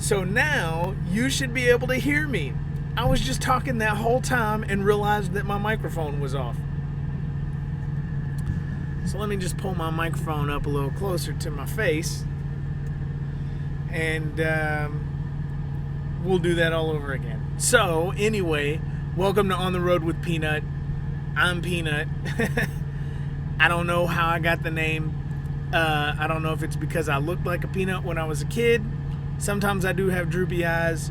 So now you should be able to hear me. I was just talking that whole time and realized that my microphone was off. So let me just pull my microphone up a little closer to my face. And we'll do that all over again. So anyway, welcome to On the Road with Peanut. I'm Peanut. I don't know how I got the name. I don't know if it's because I looked like a peanut when I was a kid. Sometimes I do have droopy eyes.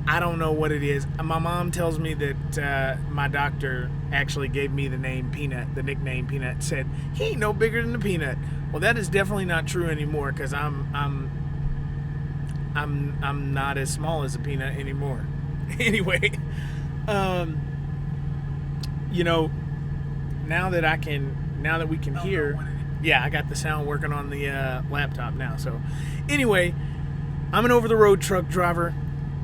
I don't know what it is. My mom tells me that my doctor actually gave me the name Peanut, the nickname Peanut. Said he ain't no bigger than a peanut. Well, that is definitely not true anymore because I'm not as small as a peanut anymore. Anyway, now that we can hear, yeah, I got the sound working on the laptop now. So anyway, I'm an over-the-road truck driver.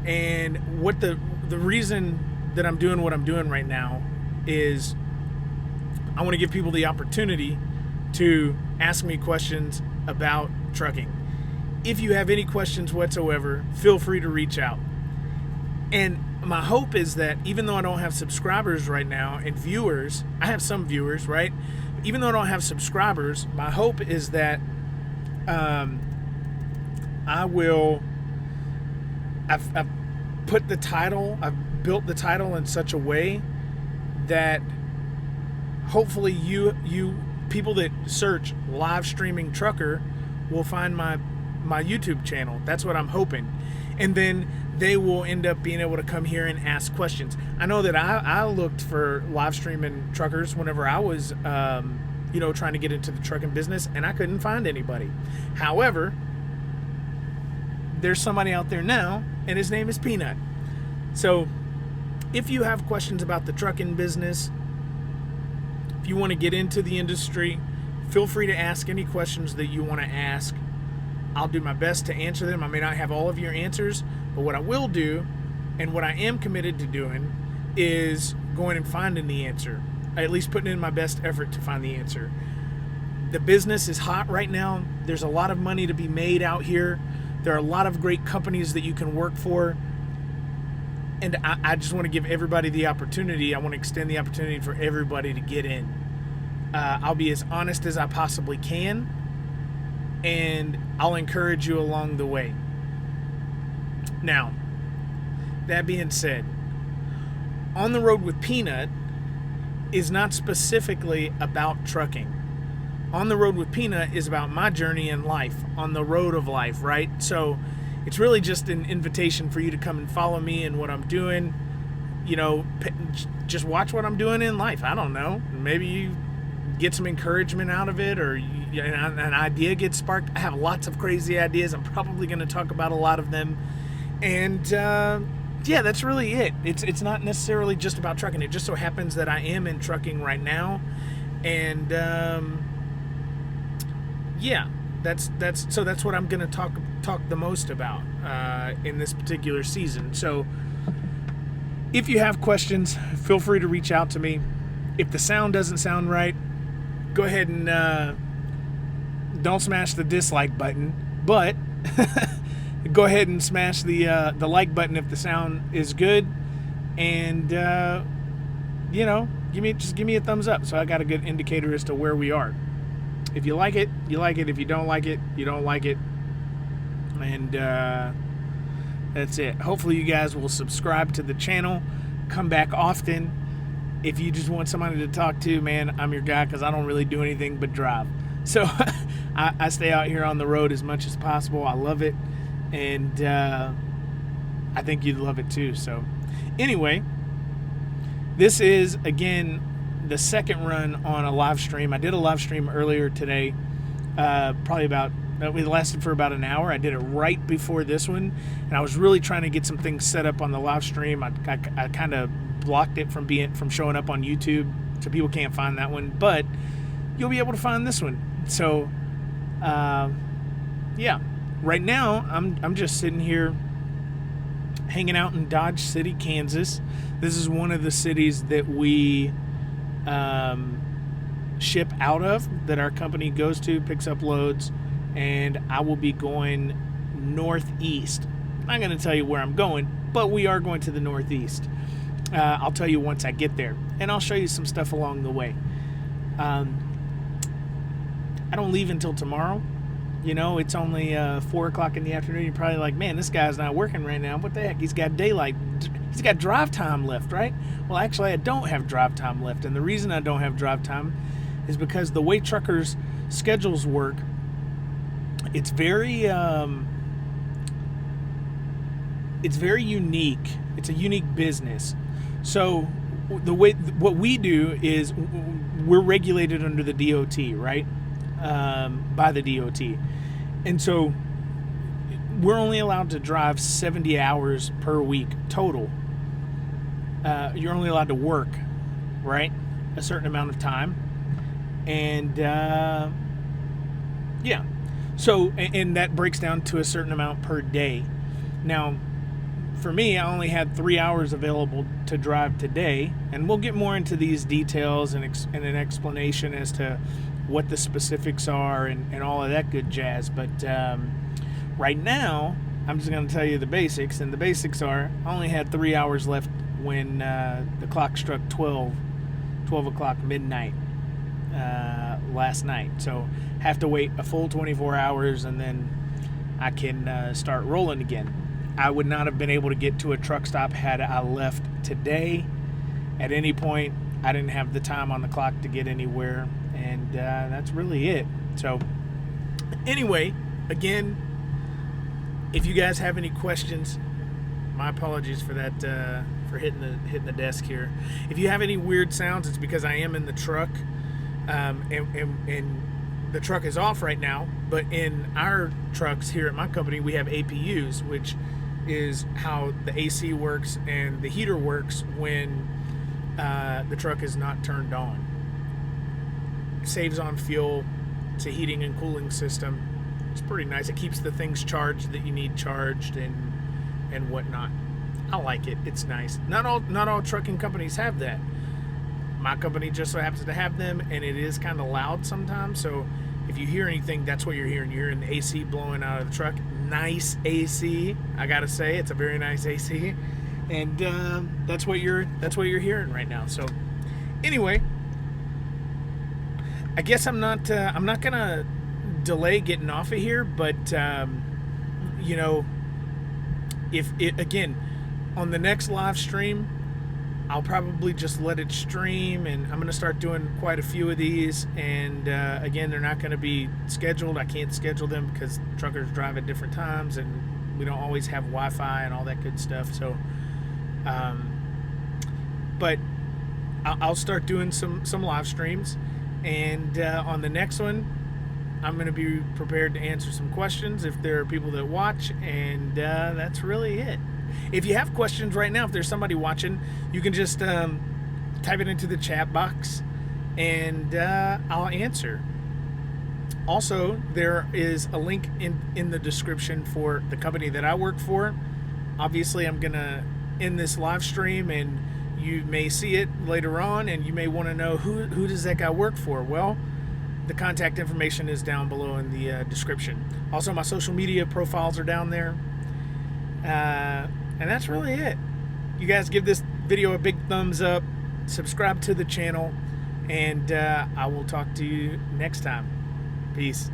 And what the reason that I'm doing what I'm doing right now is I want to give people the opportunity to ask me questions about trucking. If you have any questions whatsoever, feel free to reach out. And my hope is that even though I don't have subscribers right now and viewers, I have some viewers, right? Even though I don't have subscribers, my hope is that I've put the title, I've built the title in such a way that hopefully you people that search live streaming trucker will find my YouTube channel. That's what I'm hoping. And then they will end up being able to come here and ask questions. I know that I looked for live streaming truckers whenever I was trying to get into the trucking business, and I couldn't find anybody. However, there's somebody out there now, and his name is Peanut. So if you have questions about the trucking business, if you want to get into the industry, feel free to ask any questions that you want to ask. I'll do my best to answer them. I may not have all of your answers, but what I will do, and what I am committed to doing, is going and finding the answer. At least putting in my best effort to find the answer. The business is hot right now. There's a lot of money to be made out here. There are a lot of great companies that you can work for. And I just want to give everybody the opportunity. I want to extend the opportunity for everybody to get in. I'll be as honest as I possibly can. And I'll encourage you along the way. Now, that being said, On the Road with Peanut is not specifically about trucking. On the Road with Peanut is about my journey in life, on the road of life, right? So it's really just an invitation for you to come and follow me in what I'm doing. Just watch what I'm doing in life. I don't know. Maybe you get some encouragement out of it, or an idea gets sparked. I have lots of crazy ideas. I'm probably going to talk about a lot of them. And yeah, that's really it. It's not necessarily just about trucking. It just so happens that I am in trucking right now. And yeah, that's what I'm going to talk the most about in this particular season. So if you have questions, feel free to reach out to me. If the sound doesn't sound right, go ahead and don't smash the dislike button, but go ahead and smash the like button if the sound is good, and give me a thumbs up so I got a good indicator as to where we are. If you like it, you like it. If you don't like it, you don't like it. And that's it. Hopefully you guys will subscribe to the channel. Come back often. If you just want somebody to talk to, man, I'm your guy, because I don't really do anything but drive. So I stay out here on the road as much as possible. I love it. And I think you'd love it too. So anyway, this is, again, the second run on a live stream. I did a live stream earlier today, it lasted for about an hour. I did it right before this one, and I was really trying to get some things set up on the live stream. I kind of blocked it from showing up on YouTube, so people can't find that one, but you'll be able to find this one. So yeah, right now I'm just sitting here hanging out in Dodge City, Kansas. This is one of the cities that we ship out of, that our company goes to, picks up loads, and I will be going northeast I'm not going to tell you where I'm going, but we are going to the Northeast. I'll tell you once I get there, and I'll show you some stuff along the way. I don't leave until tomorrow. You know, it's only 4 o'clock in the afternoon. You're probably like, man, this guy's not working right now. What the heck? He's got daylight. He's got drive time left, right? Well, actually, I don't have drive time left. And the reason I don't have drive time is because the way truckers' schedules work, it's very unique. It's a unique business. So what we do is we're regulated under the DOT, right? By the DOT. And so we're only allowed to drive 70 hours per week total. You're only allowed to work, right? A certain amount of time. And yeah. So, and that breaks down to a certain amount per day. Now, for me, I only had 3 hours available to drive today. And we'll get more into these details and an explanation as to what the specifics are and all of that good jazz. But right now, I'm just going to tell you the basics. And the basics are, I only had 3 hours left when the clock struck 12 o'clock midnight last night. So have to wait a full 24 hours and then I can start rolling again. I would not have been able to get to a truck stop had I left today. At any point, I didn't have the time on the clock to get anywhere. And that's really it. So anyway, again, if you guys have any questions, my apologies for that, for hitting the desk here. If you have any weird sounds, it's because I am in the truck, and the truck is off right now. But in our trucks here at my company, we have APUs, which is how the AC works and the heater works when the truck is not turned on. Saves on fuel. It's a heating and cooling system. It's pretty nice. It keeps the things charged that you need charged and whatnot. I like it. It's nice. Not all trucking companies have that. My company just so happens to have them, and it is kind of loud sometimes. So if you hear anything, that's what you're hearing. You're hearing the AC blowing out of the truck. Nice AC. I gotta say, it's a very nice AC, and that's what you're hearing right now. So anyway. I guess I'm not gonna delay getting off of here, but you know, if it again on the next live stream, I'll probably just let it stream, and I'm gonna start doing quite a few of these. And again, they're not gonna be scheduled. I can't schedule them because truckers drive at different times, and we don't always have Wi-Fi and all that good stuff. So, but I'll start doing some live streams. And on the next one, I'm going to be prepared to answer some questions if there are people that watch. And that's really it. If you have questions right now, if there's somebody watching, you can just type it into the chat box and I'll answer. Also, there is a link in the description for the company that I work for. Obviously, I'm going to end this live stream, and you may see it later on, and you may want to know who does that guy work for. Well, the contact information is down below in the description. Also, my social media profiles are down there. And that's really it. You guys give this video a big thumbs up, subscribe to the channel, and I will talk to you next time. Peace.